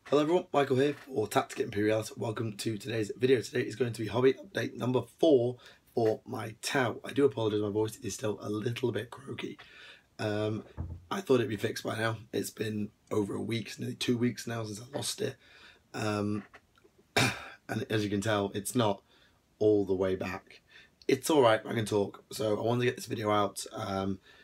Hello everyone, Michael here for Tactica Imperialis. Welcome to today's video. Today is going to be hobby update number 4 for my Tau. I do apologise, my voice is still a little bit croaky. I thought it'd be fixed by now. It's been over a week, nearly 2 weeks now since I lost it. And as you can tell, it's not all the way back. It's alright, I can talk. So I wanted to get this video out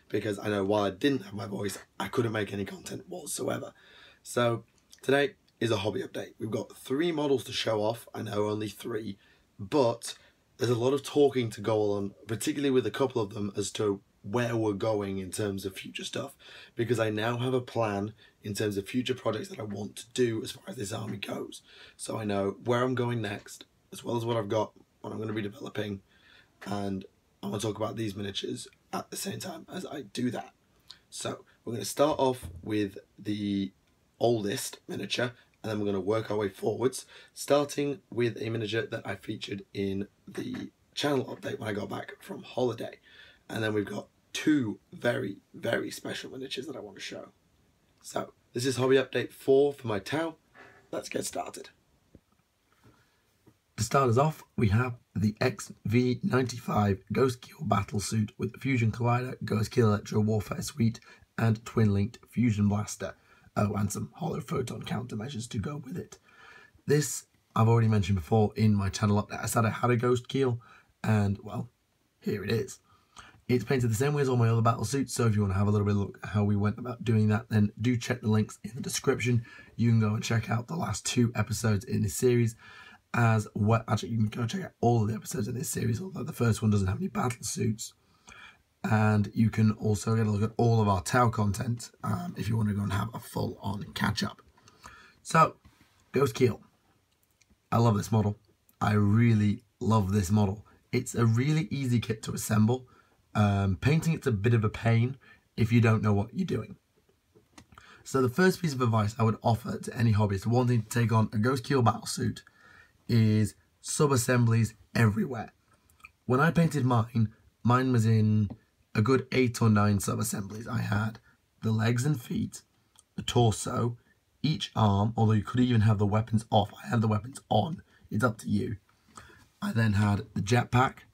because I know while I didn't have my voice, I couldn't make any content whatsoever. So today is a hobby update. We've got 3 models to show off. I know only 3, but there's a lot of talking to go on, particularly with a couple of them, as to where we're going in terms of future stuff, because I now have a plan in terms of future projects that I want to do as far as this army goes. So I know where I'm going next, as well as what I've got, what I'm going to be developing, and I want to talk about these miniatures at the same time as I do that. So we're going to start off with the oldest miniature, and then we're going to work our way forwards, starting with a miniature that I featured in the channel update when I got back from holiday. And then we've got 2 very, very special miniatures that I want to show. So this is hobby update 4 for my Tau. Let's get started. To start us off, we have the XV95 Ghostkeel Battlesuit with Fusion Collider, Ghostkeel Electro Warfare Suite, and Twin-Linked Fusion Blaster. Oh, and some hollow photon countermeasures to go with it. This I've already mentioned before in my channel update. I said I had a Ghostkeel, and well, here it is. It's painted the same way as all my other battle suits, so if you want to have a little bit of a look at how we went about doing that, then do check the links in the description. You can go and check out the last 2 episodes in this series, as well. Actually, you can go check out all of the episodes in this series, although the first one doesn't have any battle suits. And you can also get a look at all of our Tau content if you want to go and have a full-on catch-up. So, Ghostkeel. I love this model. I really love this model. It's a really easy kit to assemble. Painting it's a bit of a pain if you don't know what you're doing. So the first piece of advice I would offer to any hobbyist wanting to take on a Ghostkeel battlesuit is sub-assemblies everywhere. When I painted mine was in a good 8 or 9 sub-assemblies. I had the legs and feet, the torso, each arm, although you could even have the weapons off. I had the weapons on. It's up to you. I then had the jetpack,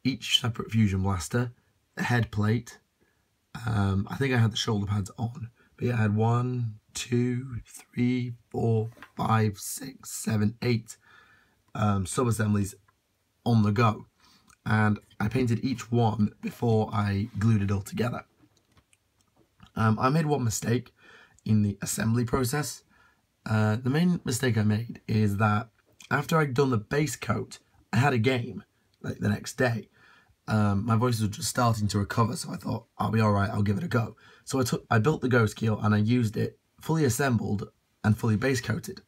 each separate fusion blaster, the head plate. I think I had the shoulder pads on. But yeah, I had 1, 2, 3, 4, 5, 6, 7, 8 sub-assemblies on the go. And I painted each one before I glued it all together. I made one mistake in the assembly process. The main mistake I made is that after I'd done the base coat, I had a game like the next day. My voice was just starting to recover, so I thought, I'll be alright, I'll give it a go. So I built the Ghostkeel and I used it fully assembled and fully base coated.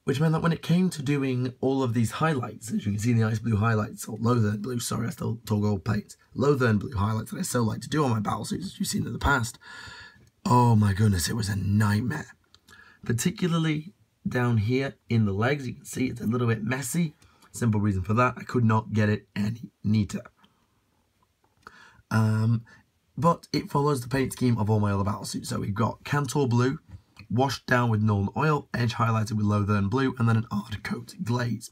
Which meant that when it came to doing all of these highlights, as you can see in the ice blue highlights, or Lothern blue, sorry, I still talk gold paints, Lothern blue highlights that I so like to do on my battlesuits, as you've seen in the past. Oh my goodness, it was a nightmare. Particularly down here in the legs, you can see it's a little bit messy. Simple reason for that, I could not get it any neater. But it follows the paint scheme of all my other battlesuits. So we've got Cantor blue, washed down with Nuln oil, edge highlighted with Lothern blue, and then an ard coat glaze.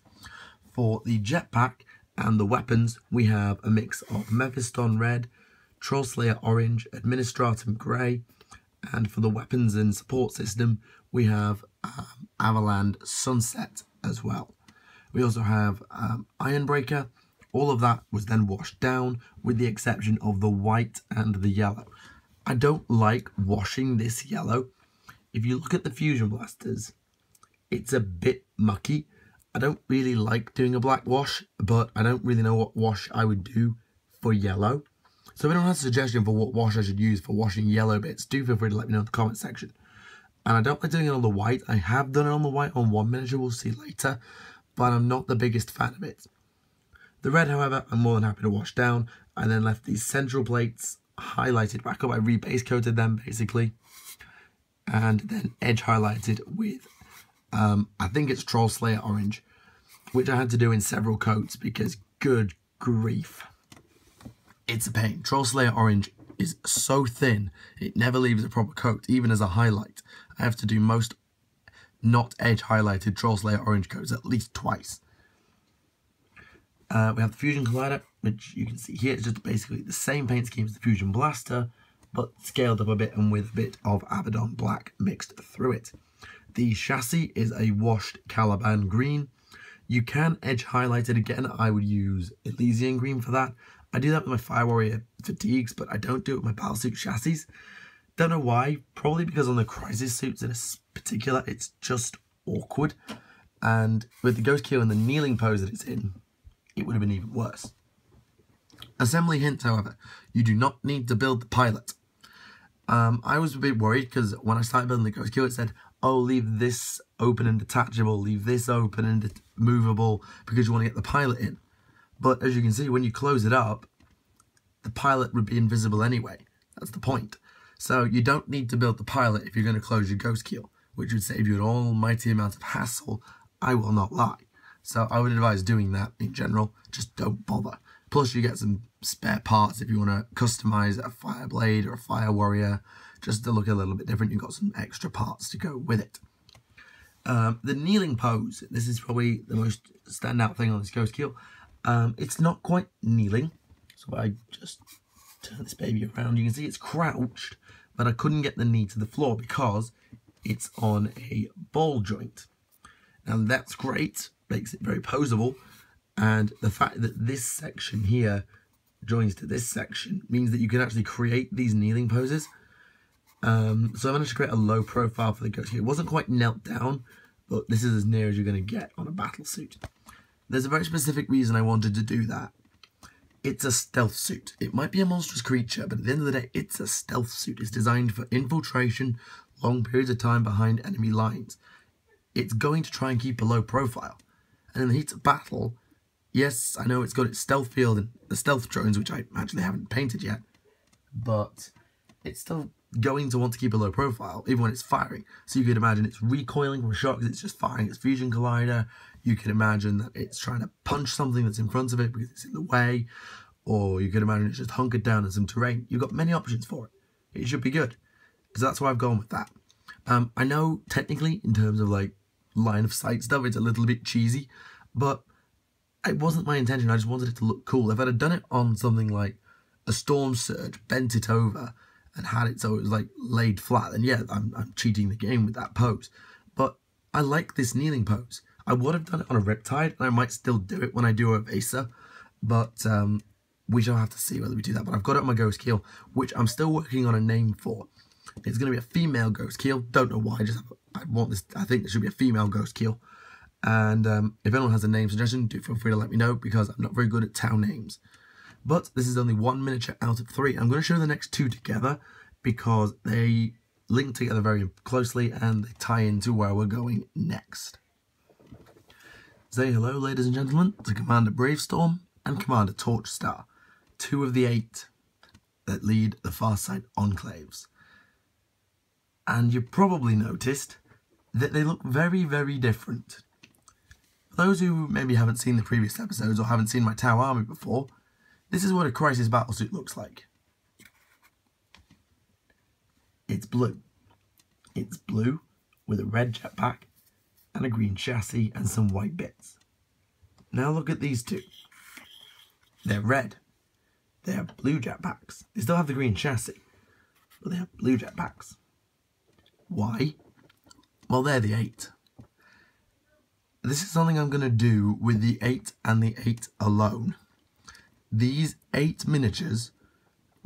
For the jetpack and the weapons, we have a mix of Mephiston red, Trollslayer orange, Administratum grey, and for the weapons and support system, we have Avaland sunset as well. We also have Ironbreaker. All of that was then washed down, with the exception of the white and the yellow. I don't like washing this yellow. If you look at the fusion blasters, it's a bit mucky. I don't really like doing a black wash, but I don't really know what wash I would do for yellow. So if anyone has a suggestion for what wash I should use for washing yellow bits, do feel free to let me know in the comment section. And I don't like doing it on the white. I have done it on the white on one miniature, we'll see later, but I'm not the biggest fan of it. The red, however, I'm more than happy to wash down. I then left these central plates highlighted back up. I rebase coated them basically, and then edge highlighted with I think it's Trollslayer orange, which I had to do in several coats because good grief, it's a pain. Trollslayer orange is so thin, it never leaves a proper coat, even as a highlight. I have to do most not edge highlighted Trollslayer orange codes at least twice. We have the Fusion Collider, which you can see here. It's just basically the same paint scheme as the Fusion Blaster, but scaled up a bit and with a bit of Abaddon Black mixed through it. The chassis is a washed Caliban green. You can edge highlight it again. I would use Elysian green for that. I do that with my Fire Warrior fatigues, but I don't do it with my Battlesuit chassis. Don't know why. Probably because on the Crisis suits in particular, it's just awkward. And with the Ghost Keel and the kneeling pose that it's in, it would have been even worse. Assembly hint, however, you do not need to build the pilot. I was a bit worried because when I started building the Ghost Keel, it said, oh, leave this open and detachable, leave this open and movable because you want to get the pilot in. But as you can see, when you close it up, the pilot would be invisible anyway. That's the point. So you don't need to build the pilot if you're going to close your Ghost Keel, which would save you an almighty amount of hassle, I will not lie. So I would advise doing that in general, just don't bother. Plus you get some spare parts if you want to customize a Fire Blade or a Fire Warrior, just to look a little bit different. You've got some extra parts to go with it. The kneeling pose, this is probably the most standout thing on this Ghost Keel. It's not quite kneeling, so I just turn this baby around. You can see it's crouched, but I couldn't get the knee to the floor because it's on a ball joint. Now that's great, makes it very posable, and the fact that this section here joins to this section means that you can actually create these kneeling poses. So I managed to create a low profile for the Ghost Keel. It wasn't quite knelt down, but this is as near as you're going to get on a battle suit. There's a very specific reason I wanted to do that. It's a stealth suit. It might be a monstrous creature, but at the end of the day, it's a stealth suit. It's designed for infiltration, long periods of time behind enemy lines. It's going to try and keep a low profile. And in the heat of battle, yes, I know it's got its stealth field and the stealth drones, which I actually haven't painted yet, but it's still going to want to keep a low profile, even when it's firing. So you could imagine it's recoiling from a shot because it's just firing its Fusion Collider. You could imagine that it's trying to punch something that's in front of it because it's in the way. Or you could imagine it's just hunkered down in some terrain. You've got many options for it. It should be good. So that's why I've gone with that. I know technically, in terms of like line of sight stuff, it's a little bit cheesy, but it wasn't my intention. I just wanted it to look cool. If I'd have done it on something like a Storm Surge, bent it over, and had it so it was like laid flat, then yeah, I'm cheating the game with that pose. But I like this kneeling pose. I would have done it on a Riptide, and I might still do it when I do a Vesa, but we shall have to see whether we do that. But I've got it on my Ghost Keel, which I'm still working on a name for. It's going to be a female Ghost Keel. Don't know why. I want this. I think it should be a female Ghost Keel. And if anyone has a name suggestion, do feel free to let me know because I'm not very good at town names. But this is only one miniature out of 3. I'm going to show the next 2 together because they link together very closely and they tie into where we're going next. Say hello, ladies and gentlemen, to Commander Bravestorm and Commander Torchstar, 2 of the 8 that lead the Farsight Enclaves. And you probably noticed that they look very, very different. For those who maybe haven't seen the previous episodes or haven't seen my Tau army before, this is what a Crisis battlesuit looks like. It's blue. It's blue with a red jetpack and a green chassis and some white bits. Now look at these 2. They're red. They have blue jetpacks. They still have the green chassis, but they have blue jetpacks. Why? Well, they're the 8. This is something I'm going to do with the 8 and the 8 alone. These 8 miniatures,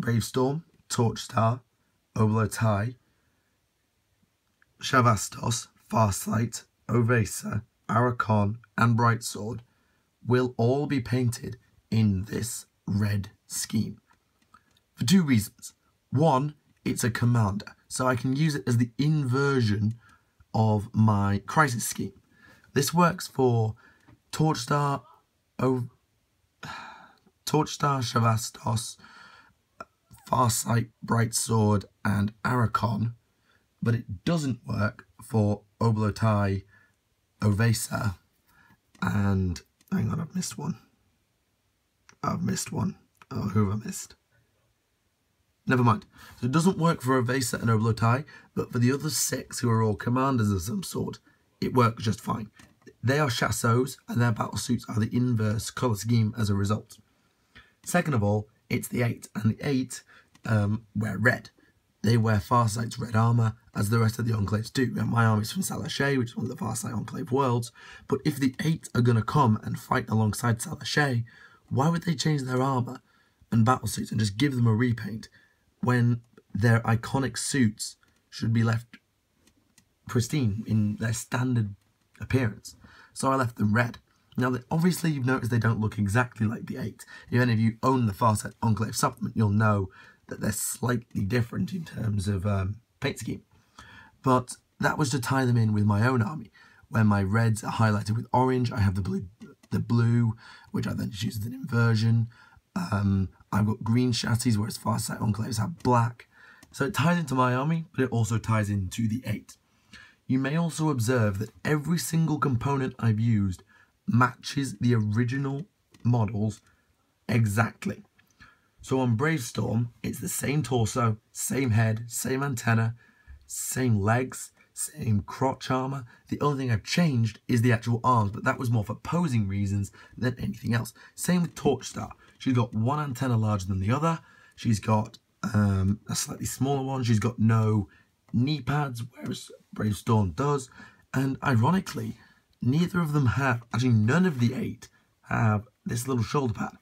Bravestorm, Torchstar, Oblotai, Shavastos, Farsight, Ovesa, Arakon, and Brightsword, will all be painted in this red scheme. For 2 reasons. One, it's a commander, so I can use it as the inversion of my Crisis scheme. This works for Torchstar, Shavastos, Farsight, Brightsword, and Arakon, but it doesn't work for Oblotai, Ovesa, and hang on, I've missed one. Oh, who have I missed? Never mind. So it doesn't work for Ovesa and Oblotai, but for the other 6 who are all commanders of some sort, it works just fine. They are chassos, and their battle suits are the inverse colour scheme as a result. Second of all, it's the 8, and the 8 wear red. They wear Farsight's red armour, as the rest of the Enclaves do. And my army is from Salachet, which is one of the Farsight Enclave worlds. But if the 8 are going to come and fight alongside Salachet, why would they change their armour and battle suits and just give them a repaint when their iconic suits should be left pristine in their standard appearance? So I left them red. Now, obviously, you've noticed they don't look exactly like the 8. If any of you own the Farsight Enclave supplement, you'll know that they're slightly different in terms of paint scheme. But that was to tie them in with my own army, where my reds are highlighted with orange. I have the blue, which I then just use as an inversion. I've got green chassis, whereas Farsight Enclaves have black. So it ties into my army, but it also ties into the 8. You may also observe that every single component I've used matches the original models exactly. So on Bravestorm, it's the same torso, same head, same antenna, same legs, same crotch armor. The only thing I've changed is the actual arms, but that was more for posing reasons than anything else. Same with Torchstar. She's got one antenna larger than the other. She's got a slightly smaller one. She's got no knee pads, whereas Bravestorm does. And ironically, neither of them have, actually none of the 8 have this little shoulder pad.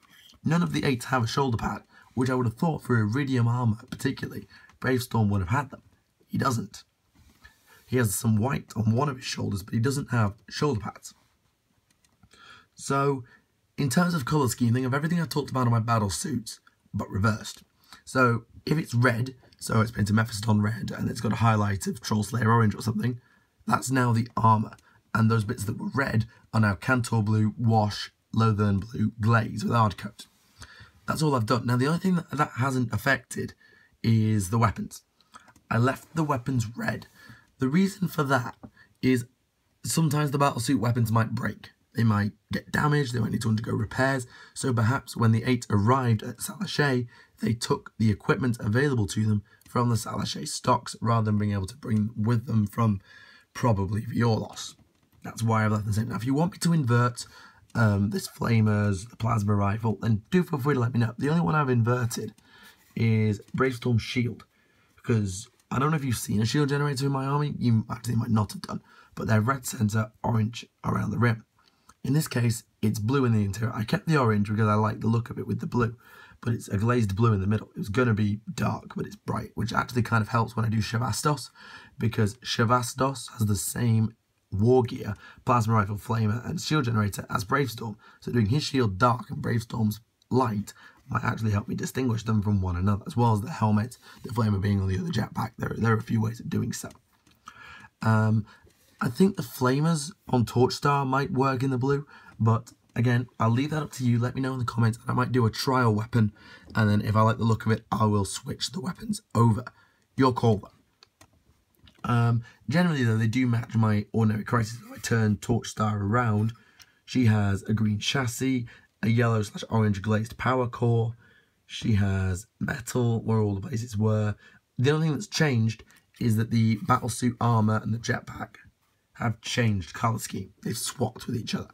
None of the 8s have a shoulder pad, which I would have thought for Iridium armor particularly, Bravestorm would have had them. He doesn't. He has some white on one of his shoulders, but he doesn't have shoulder pads. So, in terms of colour scheme, think of everything I talked about on my battle suits, but reversed. So, if it's red, so it's painted Mephiston red, and it's got a highlight of Troll Slayer orange or something, that's now the armour. And those bits that were red are now Cantor blue, wash, Lothern blue, glaze with hard coat. That's all I've done. Now, the only thing that hasn't affected is the weapons. I left the weapons red. The reason for that is sometimes the battlesuit weapons might break. They might get damaged, they might need to undergo repairs. So perhaps when the 8 arrived at Salachet, they took the equipment available to them from the Salachet stocks rather than being able to bring with them from probably Violos. That's why I've left the same. Now, if you want me to invert this Flamers, the Plasma Rifle, then do feel free to let me know. The only one I've inverted is Bravestorm's Shield, because I don't know if you've seen a shield generator in my army. You actually might not have done, but they're red centre, orange around the rim. In this case, it's blue in the interior. I kept the orange because I like the look of it with the blue, but it's a glazed blue in the middle. It was going to be dark, but it's bright, which actually kind of helps when I do Shavastos, because Shavastos has the same war gear, plasma rifle, flamer, and shield generator as Bravestorm. So doing his shield dark and Bravestorm's light might actually help me distinguish them from one another, as well as the helmet, the flamer being on the other jetpack. There are a few ways of doing so. I think the flamers on Torchstar might work in the blue, but again, I'll leave that up to you. Let me know in the comments, and I might do a trial weapon, and then if I like the look of it, I will switch the weapons over. Your call, though. Generally, though, they do match my ordinary crisis. If I turn Torchstar around, she has a green chassis, a yellow/orange glazed power core. She has metal where all the bases were. The only thing that's changed is that the battlesuit armor and the jetpack have changed color scheme. They've swapped with each other.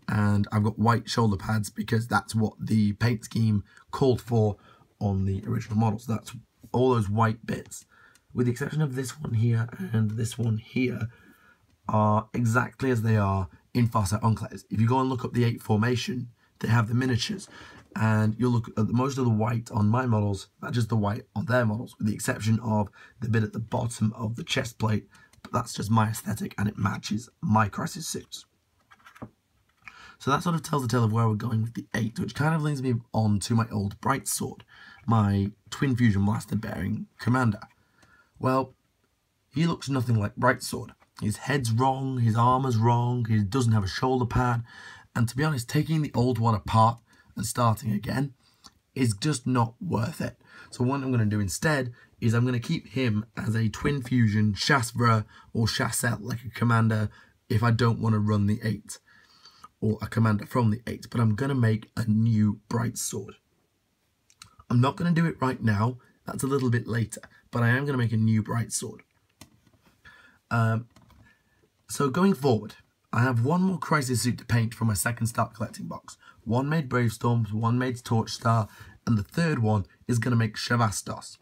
And I've got white shoulder pads because that's what the paint scheme called for on the original models. That's all those white bits, with the exception of this one here and this one here, are exactly as they are in Farsight Enclaves. If you go and look up the 8 formation, they have the miniatures, and you'll look at most of the white on my models, not just the white on their models, with the exception of the bit at the bottom of the chest plate, but that's just my aesthetic and it matches my crisis suits. So that sort of tells the tale of where we're going with the 8, which kind of leads me on to my old bright sword, my twin fusion blaster bearing commander. Well, he looks nothing like bright sword. His head's wrong, his armor's wrong, he doesn't have a shoulder pad, and to be honest, taking the old one apart and starting again is just not worth it. So what I'm going to do instead is I'm going to keep him as a twin fusion Chasvra or Chassel, like a commander, if I don't want to run the 8. Or a commander from the 8, but I'm going to make a new bright sword. I'm not going to do it right now, that's a little bit later, but I am going to make a new bright sword. So going forward, I have one more Crisis suit to paint for my second start collecting box. One made Bravestorms, one made Torchstar, and the third one is going to make Shevastos,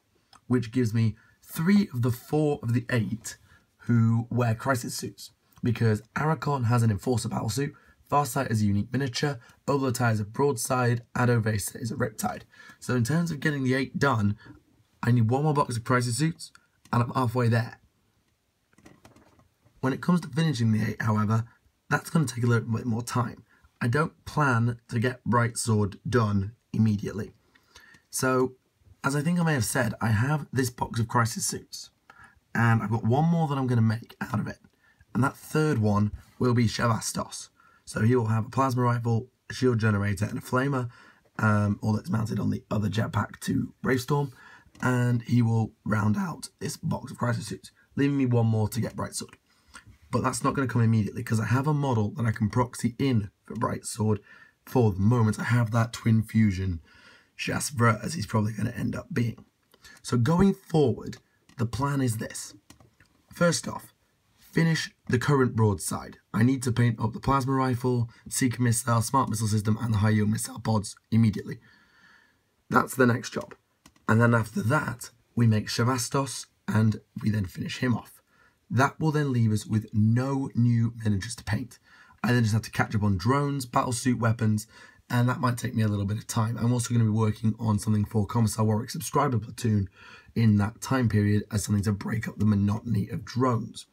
which gives me 3 of the 4 of the 8 who wear Crisis suits, because Arachon has an Enforcer battlesuit, Farsight is a unique miniature, Oblotai is a broadside, and Ovesa is a riptide. So in terms of getting the 8 done, I need one more box of Crisis suits, and I'm halfway there. When it comes to finishing the 8, however, that's going to take a little bit more time. I don't plan to get Bright Sword done immediately. So, as I think I may have said, I have this box of Crisis suits, and I've got one more that I'm going to make out of it. And that third one will be Shevastos. So he will have a plasma rifle, a shield generator, and a flamer, all that's mounted on the other jetpack to Bravestorm, and he will round out this box of Crisis suits, leaving me one more to get Bright Sword. But that's not going to come immediately, because I have a model that I can proxy in for Bright Sword for the moment I have that Twin Fusion Chasvra, as he's probably going to end up being. So going forward, the plan is this. First off, finish the current broadside. I need to paint up the plasma rifle, Seeker missile, smart missile system, and the high yield missile pods immediately. That's the next job. And then after that, we make Shevastos, and we then finish him off. That will then leave us with no new miniatures to paint. I then just have to catch up on drones, battlesuit weapons, and that might take me a little bit of time. I'm also going to be working on something for Commissar Warwick subscriber platoon in that time period as something to break up the monotony of drones.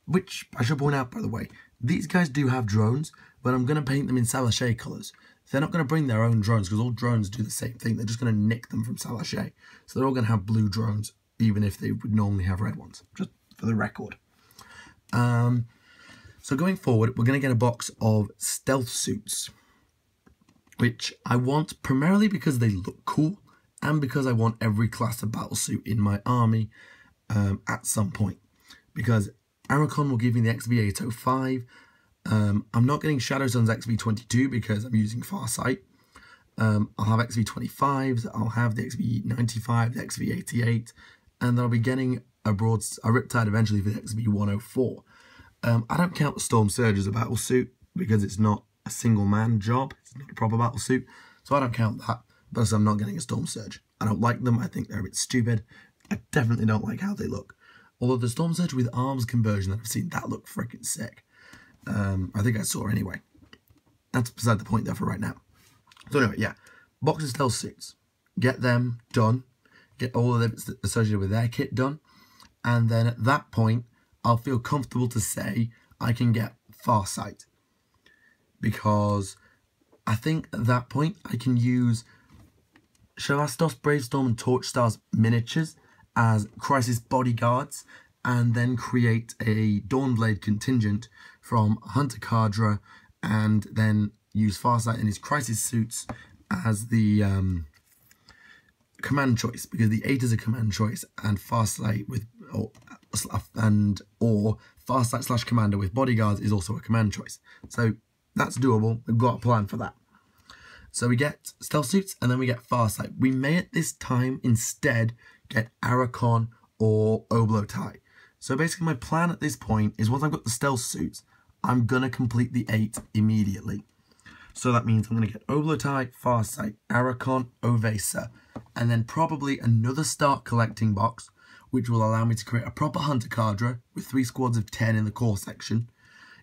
Which, I should point out, by the way, these guys do have drones, but I'm going to paint them in Salachet colours. They're not going to bring their own drones, because all drones do the same thing. They're just going to nick them from Salachet. So they're all going to have blue drones, even if they would normally have red ones, just for the record. So going forward, we're going to get a box of stealth suits, which I want primarily because they look cool, and because I want every class of battlesuit in my army at some point. Because Arachon will give me the XV805. I'm not getting Shadowsun's XV22 because I'm using Farsight. I'll have XV25s, I'll have the XV95, the XV88, and then I'll be getting a Riptide eventually for the XV104. I don't count the Storm Surge as a battlesuit because it's not a single man job, it's not a proper battlesuit, so I don't count that, but I'm not getting a Storm Surge. I don't like them, I think they're a bit stupid. I definitely don't like how they look. Although the Storm Surge with arms conversion that I've seen, that looked freaking sick. I think I saw anyway. That's beside the point there for right now. So anyway, yeah. Box of stealth suits. Get them done. Get all of them associated with their kit done. And then at that point, I'll feel comfortable to say I can get Farsight. Because I think at that point, I can use Shevastos, Bravestorm, and Torchstar's miniatures as Crisis bodyguards, and then create a Dawnblade contingent from Hunter Cadre, and then use Farsight in his Crisis suits as the command choice, because the 8 is a command choice, and Farsight with or Farsight / Commander with bodyguards is also a command choice. So that's doable. We've got a plan for that. So we get stealth suits, and then we get Farsight. We may at this time instead get Arachon or Oblotai. So basically my plan at this point is once I've got the stealth suits, I'm going to complete the 8 immediately. So that means I'm going to get Oblotai, Farsight, Arachon, Ovesa, and then probably another start collecting box, which will allow me to create a proper Hunter Cadre with 3 squads of 10 in the core section,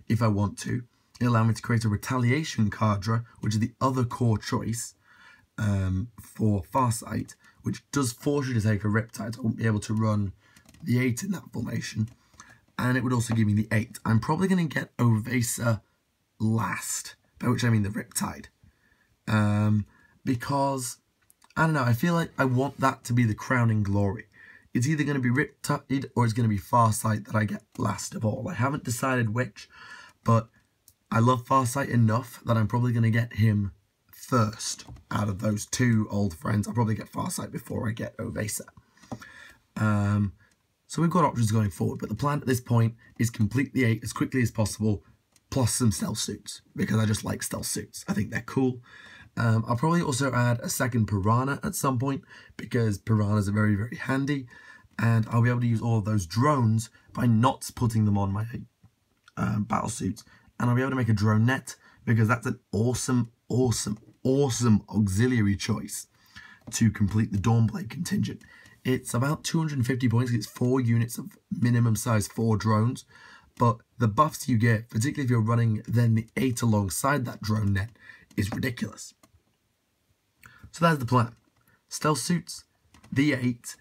if I want to. It'll allow me to create a Retaliation Cadre, which is the other core choice for Farsight, which does force you to take a Riptide. I won't be able to run the 8 in that formation. And it would also give me the 8. I'm probably going to get Ovesa last, by which I mean the Riptide. Because, I don't know, I feel like I want that to be the crowning glory. It's either going to be Riptide or it's going to be Farsight that I get last of all. I haven't decided which, but I love Farsight enough that I'm probably going to get him first out of those 2 old friends. I'll probably get Farsight before I get Ovesa. So we've got options going forward, but the plan at this point is complete the 8 as quickly as possible, plus some stealth suits, because I just like stealth suits. I think they're cool. I'll probably also add a second Piranha at some point, because Piranhas are very, very handy, and I'll be able to use all of those drones by not putting them on my battle suits, and I'll be able to make a drone net, because that's an awesome auxiliary choice to complete the Dawnblade contingent. It's about 250 points, it's 4 units of minimum size 4 drones, but the buffs you get, particularly if you're running then the 8 alongside that drone net, is ridiculous. So that's the plan. Stealth suits, the 8,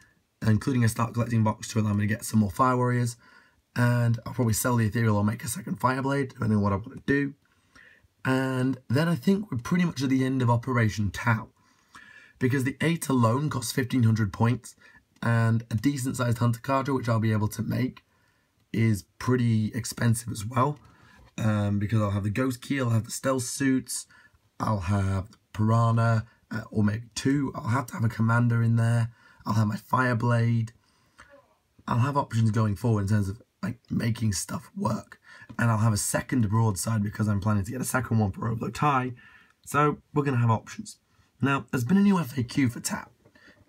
including a start collecting box to allow me to get some more Fire Warriors, and I'll probably sell the Ethereal or make a second Fireblade, depending on what I want to do. And then I think we're pretty much at the end of Operation Tau, because the 8 alone costs 1500 points, and a decent sized Hunter Cadre, which I'll be able to make, is pretty expensive as well, because I'll have the Ghost Keel, I'll have the Stealth Suits, I'll have the Piranha, or maybe 2, I'll have to have a Commander in there, I'll have my Fireblade, I'll have options going forward in terms of like making stuff work, and I'll have a second broadside because I'm planning to get a second one for Oblo Tie, so we're going to have options. Now, there's been a new FAQ for Tau,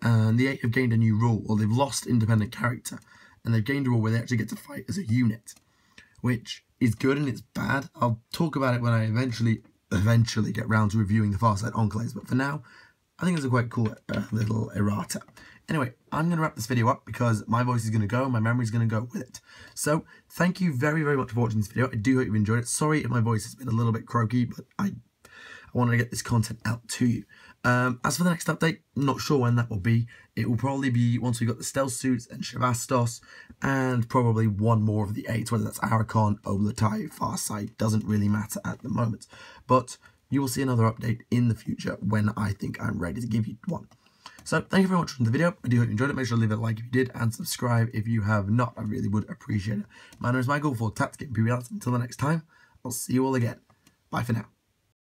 and the 8 have gained a new rule, or they've lost independent character, and they've gained a rule where they actually get to fight as a unit, which is good and it's bad. I'll talk about it when I eventually get round to reviewing the Farsight Enclaves, but for now, I think it's a quite cool little errata. Anyway, I'm going to wrap this video up because my voice is going to go and my memory is going to go with it. So, thank you very, very much for watching this video. I do hope you've enjoyed it. Sorry if my voice has been a little bit croaky, but I wanted to get this content out to you. As for the next update, I'm not sure when that will be. It will probably be once we've got the Stealth Suits and Shavastos, and probably one more of the 8, whether that's Arakon, Oblo Tie, Farsight, doesn't really matter at the moment. But you will see another update in the future when I think I'm ready to give you one. So, thank you very much for the video. I do hope you enjoyed it. Make sure to leave a like if you did, and subscribe if you have not. I really would appreciate it. My name is Michael for Tactica Imperialis. Until the next time, I'll see you all again. Bye for now.